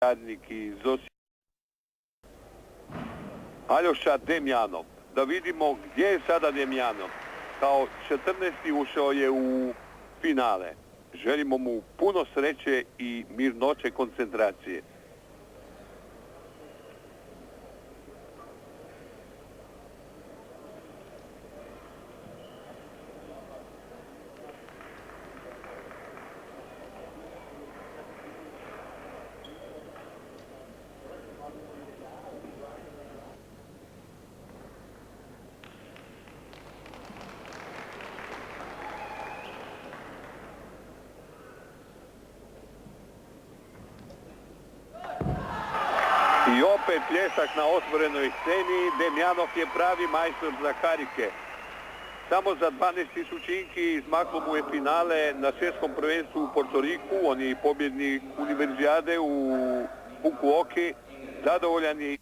Radnik iz Osijeka. Aljoša Demjanov. Da vidimo gdje je sada Demjanov. Kao 14. ušao je u finale. Želimo mu puno sreće i mirnoće koncentracije. I opet pljesak na otvorenoj sceni. Demjanov je pravi majstor za karike. Samo za 12 tisućinki izmaklo mu je finale na svjetskom prvenstvu u Portoriku. On je i pobjednik univerzijade u Fukuoki. Zadovoljan je